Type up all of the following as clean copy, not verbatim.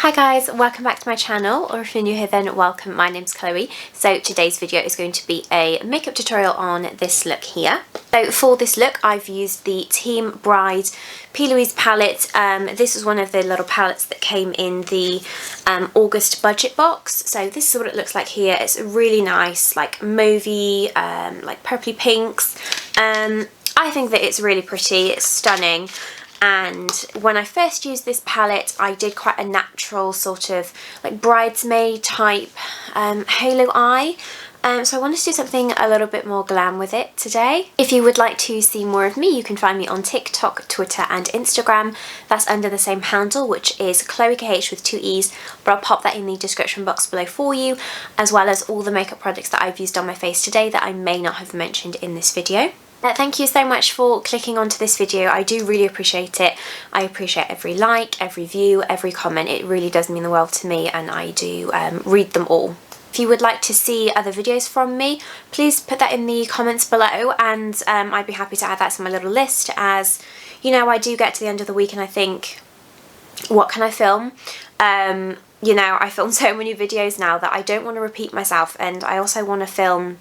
Hi guys, welcome back to my channel, or if you're new here then welcome. My name's Chloe. So today's video is going to be a makeup tutorial on this look here. So for this look I've used the Team Bride Plouise palette. This is one of the little palettes that came in the August budget box. So this is what it looks like here. It's really nice, like mauvey, like purpley pinks. I think that it's really pretty, it's stunning. And when I first used this palette I did quite a natural sort of like bridesmaid type halo eye. So I wanted to do something a little bit more glam with it today. If you would like to see more of me, you can find me on TikTok, Twitter and Instagram. That's under the same handle, which is ChloeKH with 2 E's, but I'll pop that in the description box below for you, as well as all the makeup products that I've used on my face today that I may not have mentioned in this video. Thank you so much for clicking onto this video. I do really appreciate it. I appreciate every like, every view, every comment. It really does mean the world to me, and I do read them all. If you would like to see other videos from me, please put that in the comments below, and I'd be happy to add that to my little list. As you know, I do get to the end of the week and I think, what can I film? You know, I film so many videos now that I don't want to repeat myself, and I also want to film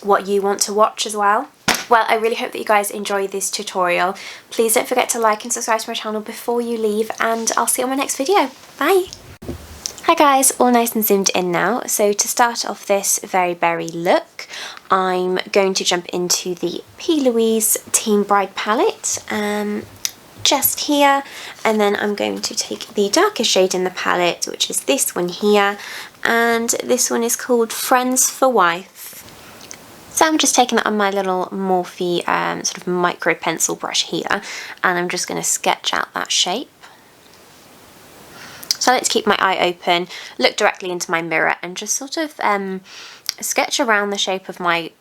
what you want to watch as well. Well, I really hope that you guys enjoy this tutorial. Please don't forget to like and subscribe to my channel before you leave, and I'll see you on my next video. Bye! Hi guys, all nice and zoomed in now. So to start off this very berry look, I'm going to jump into the Plouise Team Bride palette, just here, and then I'm going to take the darkest shade in the palette, which is this one here, and this one is called Friends for Wife. So I'm just taking that on my little Morphe sort of micro pencil brush here, and I'm just going to sketch out that shape. So I like to keep my eye open, look directly into my mirror, and just sort of sketch around the shape of my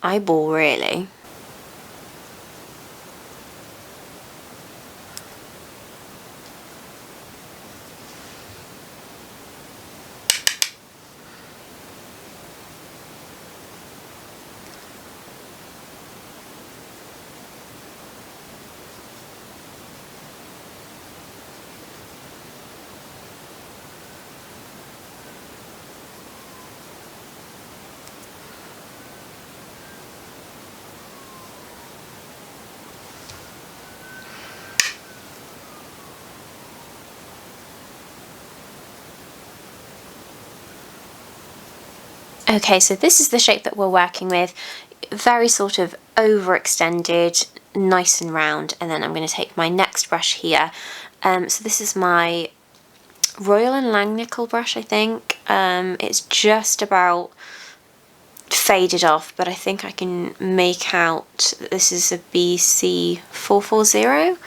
eyeball, really. Okay, so this is the shape that we're working with, very sort of overextended, nice and round, and then I'm going to take my next brush here. So this is my Royal & Langnickel brush, I think. It's just about faded off, but I think I can make out that this is a BC440.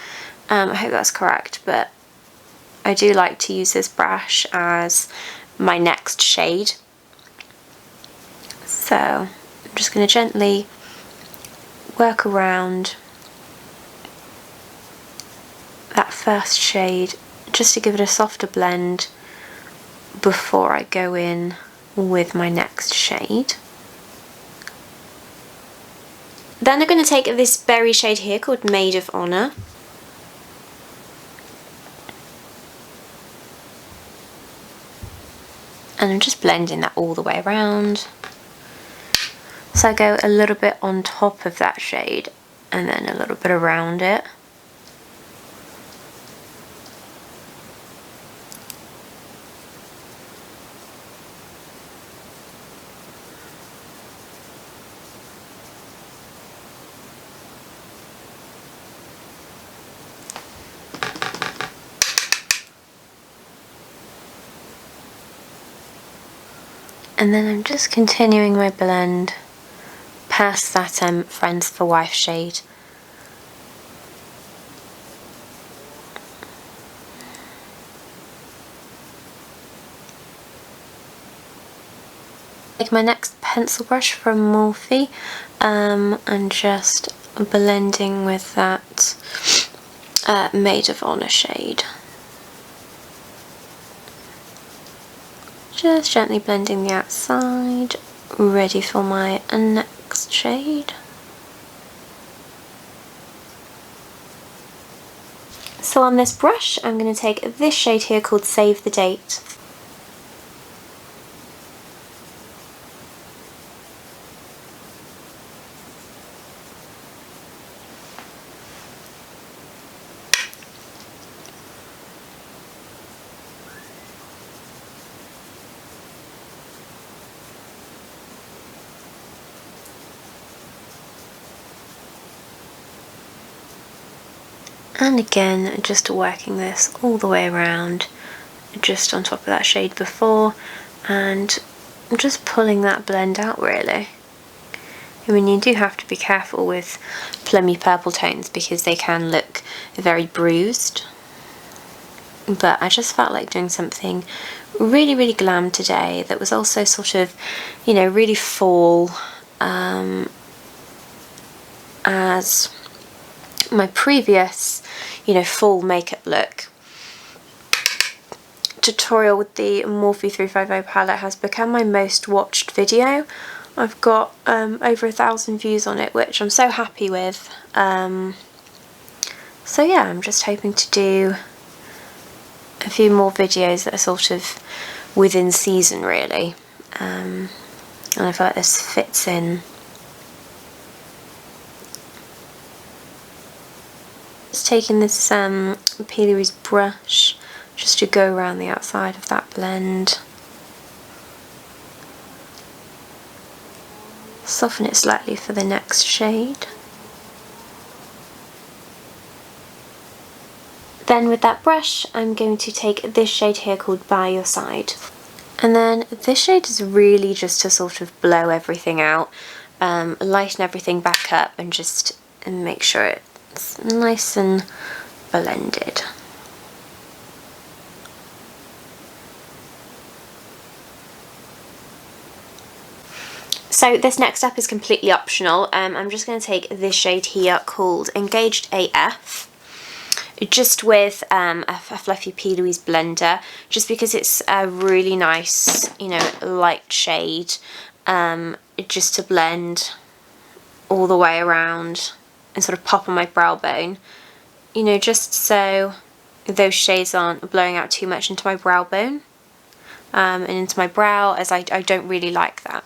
I hope that's correct, but I do like to use this brush as my next shade. So I'm just going to gently work around that first shade just to give it a softer blend before I go in with my next shade. Then I'm going to take this berry shade here called Maid of Honor. And I'm just blending that all the way around. So I go a little bit on top of that shade and then a little bit around it. And then I'm just continuing my blend past that Friends for Wife shade. Take my next pencil brush from Morphe and just blending with that Maid of Honor shade. Just gently blending the outside, ready for my next shade. So on this brush, I'm going to take this shade here called Save the Date. And again, just working this all the way around, just on top of that shade before, and I'm just pulling that blend out really. I mean, you do have to be careful with plummy purple tones because they can look very bruised. But I just felt like doing something really, really glam today that was also sort of, you know, really fall, as my previous, you know, fall makeup look tutorial with the Morphe 350 palette has become my most watched video. I've got over 1,000 views on it, which I'm so happy with. So yeah, I'm just hoping to do a few more videos that are sort of within season really, and I feel like this fits in. Just taking this Plouise brush just to go around the outside of that blend. Soften it slightly for the next shade. Then with that brush, I'm going to take this shade here called By Your Side. And then this shade is really just to sort of blow everything out, lighten everything back up and just make sure it's nice and blended. So this next step is completely optional. I'm just going to take this shade here called Engaged AF, just with a fluffy Plouise blender, just because it's a really nice, you know, light shade, just to blend all the way around and sort of pop on my brow bone, you know, just so those shades aren't blowing out too much into my brow bone and into my brow, as I don't really like that.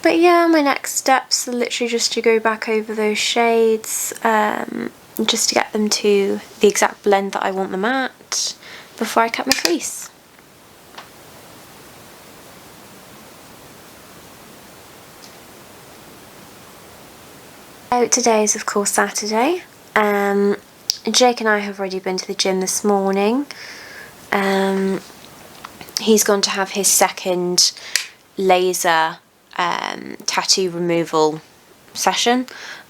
But yeah, my next steps are literally just to go back over those shades, just to get them to the exact blend that I want them at before I cut my crease. So today is of course Saturday. Jake and I have already been to the gym this morning. He's gone to have his second laser tattoo removal session,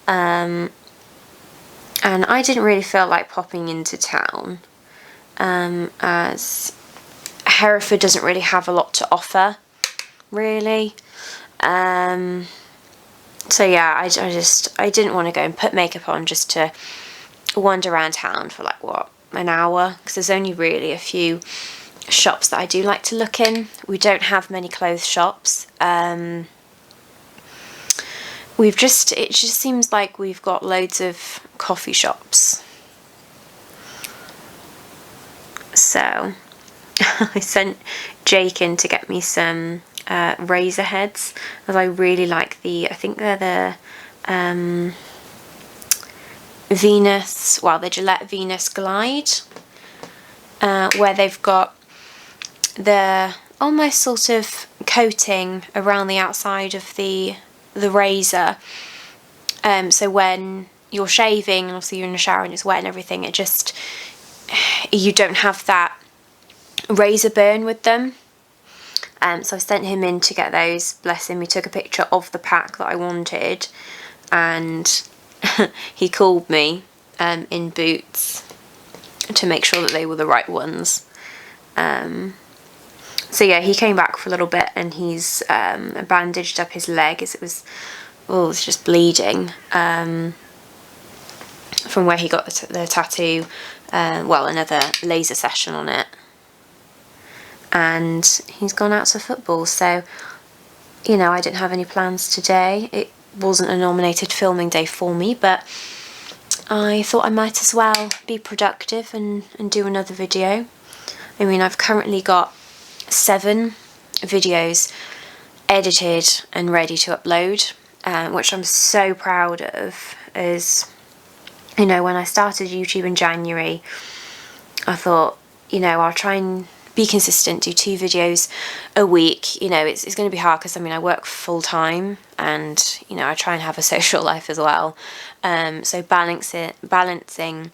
and I didn't really feel like popping into town, as Hereford doesn't really have a lot to offer really, so yeah, I didn't want to go and put makeup on just to wander around town for like what, an hour, because there's only really a few shops that I do like to look in. We don't have many clothes shops. It just seems like we've got loads of coffee shops. So I sent Jake in to get me some razor heads, as I really like I think they're the Venus, well, the Gillette Venus Glide, where they've got the almost sort of coating around the outside of the razor, so when you're shaving and obviously you're in the shower and it's wet and everything, you don't have that razor burn with them. So I sent him in to get those. Bless him, he took a picture of the pack that I wanted, and he called me in Boots to make sure that they were the right ones. So yeah, he came back for a little bit and he's bandaged up his leg, as it was just bleeding from where he got the tattoo, well, another laser session on it. And he's gone out to football, so, you know, I didn't have any plans today. It wasn't a nominated filming day for me, but I thought I might as well be productive and do another video. I mean, I've currently got 7 videos edited and ready to upload, which I'm so proud of. As you know, when I started YouTube in January, I thought, you know, I'll try and be consistent, do 2 videos a week. You know, it's going to be hard because, I mean, I work full time and, you know, I try and have a social life as well. So balancing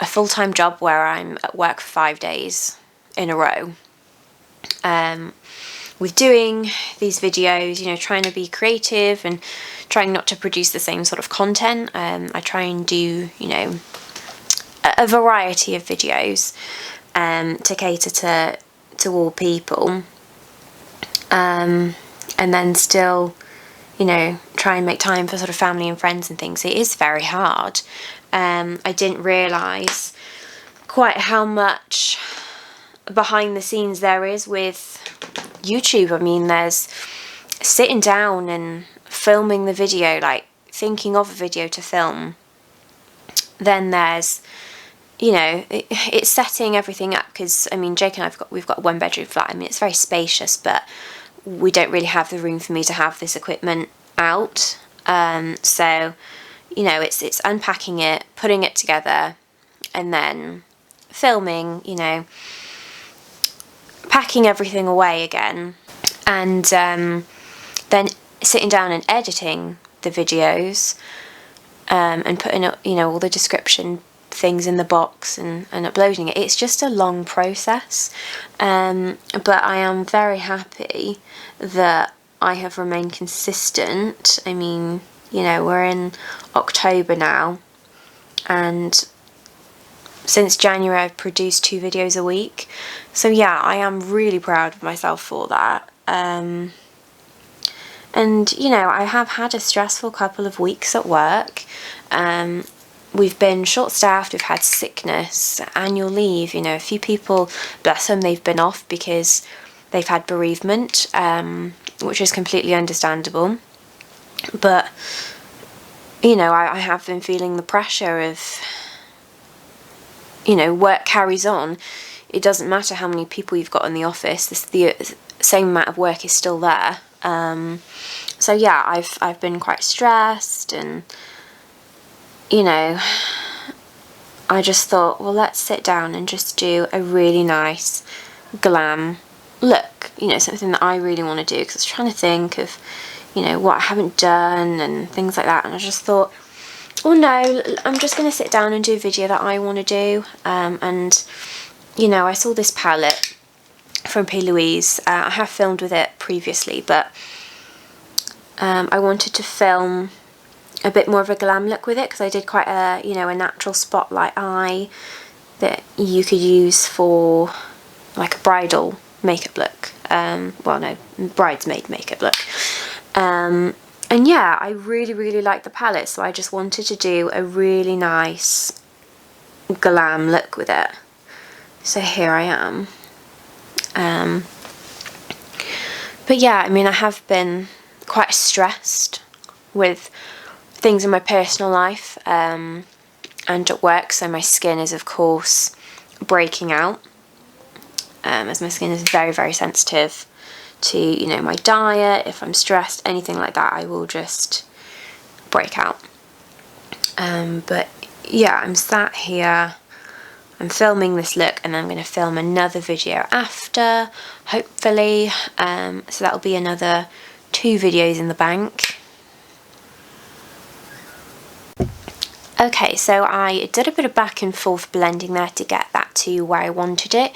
a full-time job where I'm at work for 5 days in a row, with doing these videos, you know, trying to be creative and trying not to produce the same sort of content. I try and do, you know, a variety of videos to cater to all people, and then still, you know, try and make time for sort of family and friends and things. It is very hard. I didn't realise quite how much behind the scenes there is with YouTube. I mean, there's sitting down and filming the video, like thinking of a video to film. Then there's, you know, it's setting everything up, because I mean, Jake and we've got a 1-bedroom flat. I mean, it's very spacious, but we don't really have the room for me to have this equipment out. So, you know, it's unpacking it, putting it together, and then filming, you know, packing everything away again, and then sitting down and editing the videos, and putting, you know, all the description things in the box and uploading it. It's just a long process, but I am very happy that I have remained consistent. I mean, you know, we're in October now, and since January I've produced 2 videos a week. So yeah, I am really proud of myself for that. And you know, I have had a stressful couple of weeks at work. We've been short-staffed, we've had sickness, annual leave, you know, a few people, bless them, they've been off because they've had bereavement, which is completely understandable. But, you know, I have been feeling the pressure of, you know, work carries on. It doesn't matter how many people you've got in the office, the same amount of work is still there. So yeah, I've been quite stressed, and you know, I just thought, well, let's sit down and just do a really nice glam look, you know, something that I really want to do, because I was trying to think of, you know, what I haven't done and things like that, and I just thought, well, no, I'm just going to sit down and do a video that I want to do. And you know, I saw this palette from Plouise. I have filmed with it previously, but I wanted to film a bit more of a glam look with it, because I did quite a, you know, a natural spotlight eye that you could use for like a bridal makeup look. Well, no, bridesmaid makeup look. And yeah, I really like the palette, so I just wanted to do a really nice glam look with it. So here I am. But yeah, I mean, I have been quite stressed with things in my personal life, and at work, so my skin is of course breaking out, as my skin is very sensitive to, you know, my diet. If I'm stressed, anything like that, I will just break out. But yeah, I'm sat here, I'm filming this look, and I'm going to film another video after, hopefully, so that'll be another 2 videos in the bank. Okay, so I did a bit of back and forth blending there to get that to where I wanted it.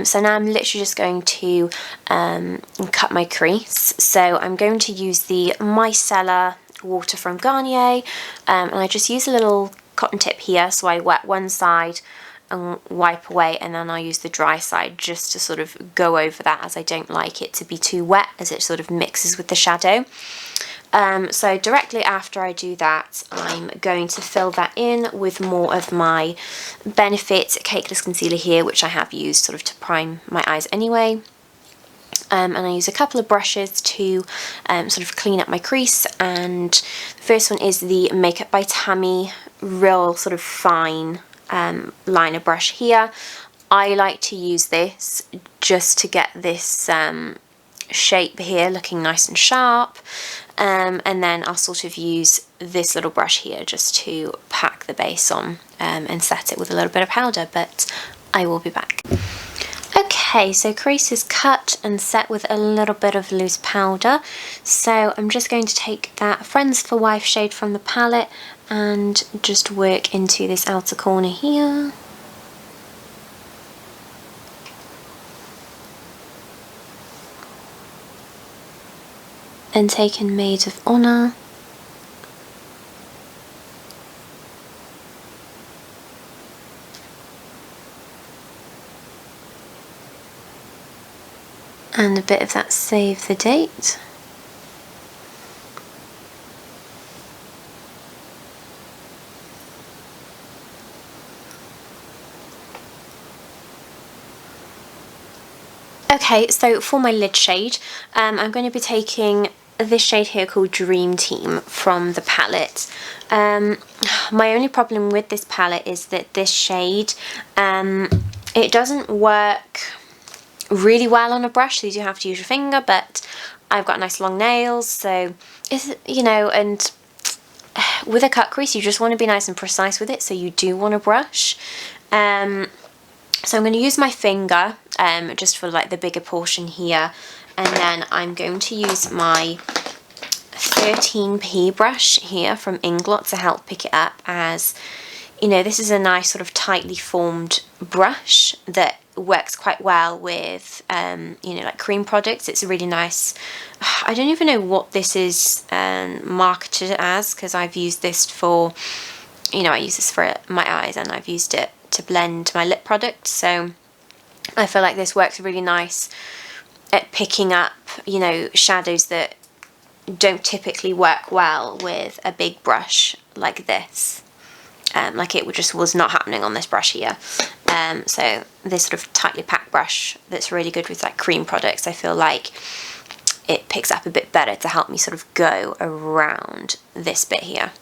So now I'm literally just going to cut my crease. So I'm going to use the micellar water from Garnier, and I just use a little cotton tip here, so I wet one side and wipe away, and then I use the dry side just to sort of go over that, as I don't like it to be too wet, as it sort of mixes with the shadow. So directly after I do that, I'm going to fill that in with more of my Benefit Cakeless Concealer here, which I have used sort of to prime my eyes anyway. and I use a couple of brushes to sort of clean up my crease. And the first one is the Makeup by Tammy real sort of fine liner brush here. I like to use this just to get this shape here looking nice and sharp, and then I'll sort of use this little brush here just to pack the base on and set it with a little bit of powder, but I will be back. Okay, so crease is cut and set with a little bit of loose powder, so I'm just going to take that Friends for Wife shade from the palette and just work into this outer corner here. And taking Maid of Honor. And a bit of that Save the Date. Okay, so for my lid shade, I'm going to be taking this shade here called Dream Team from the palette. My only problem with this palette is that this shade, it doesn't work really well on a brush, so you do have to use your finger, but I've got nice long nails, so you know, and with a cut crease you just want to be nice and precise with it, so you do want to brush. So I'm going to use my finger just for like the bigger portion here, and then I'm going to use my 13p brush here from Inglot to help pick it up, as you know, this is a nice sort of tightly formed brush that works quite well with you know, like cream products. It's a really nice, I don't even know what this is marketed as, because I've used this for, you know, I use this for my eyes and I've used it to blend my lip product, so I feel like this works really nice at picking up, you know, shadows that don't typically work well with a big brush like this. Like it just was not happening on this brush here. So this sort of tightly packed brush that's really good with like cream products, I feel like it picks up a bit better to help me sort of go around this bit here.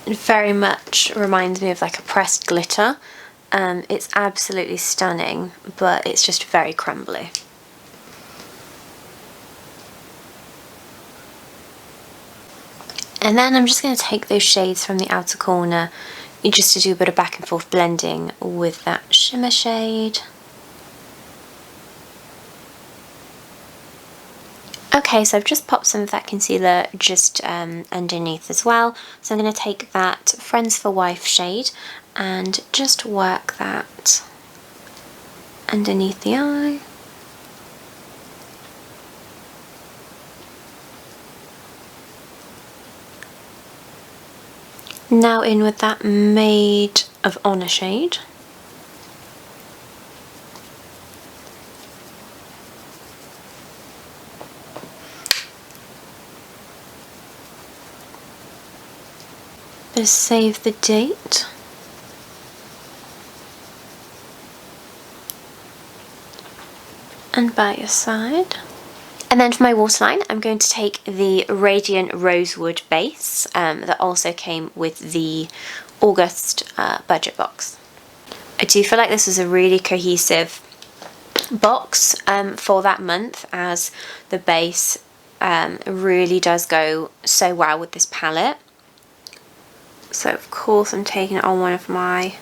It very much reminds me of like a pressed glitter. It's absolutely stunning, but it's just very crumbly. And then I'm just going to take those shades from the outer corner just to do a bit of back and forth blending with that shimmer shade. Okay, so I've just popped some of that concealer just underneath as well. So I'm going to take that Friends for Wife shade and just work that underneath the eye. Now in with that Maid of Honor shade. Save the Date. And by your side. And then for my waterline, I'm going to take the Radiant Rosewood base that also came with the August budget box. I do feel like this is a really cohesive box for that month, as the base really does go so well with this palette. So of course I'm taking it on one of my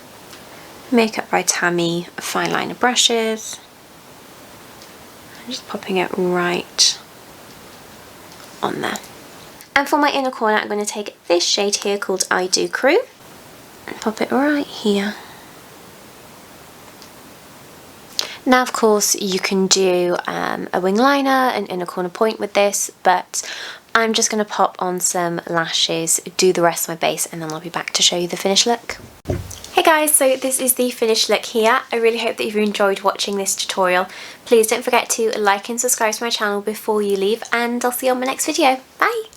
Makeup by Tammy fine liner brushes. I'm just popping it right on there. And for my inner corner I'm going to take this shade here called I Do Crew and pop it right here. Now of course you can do a wing liner, an inner corner point with this, but I'm just going to pop on some lashes, do the rest of my base, and then I'll be back to show you the finished look. Hey guys, so this is the finished look here. I really hope that you've enjoyed watching this tutorial. Please don't forget to like and subscribe to my channel before you leave, and I'll see you on my next video. Bye!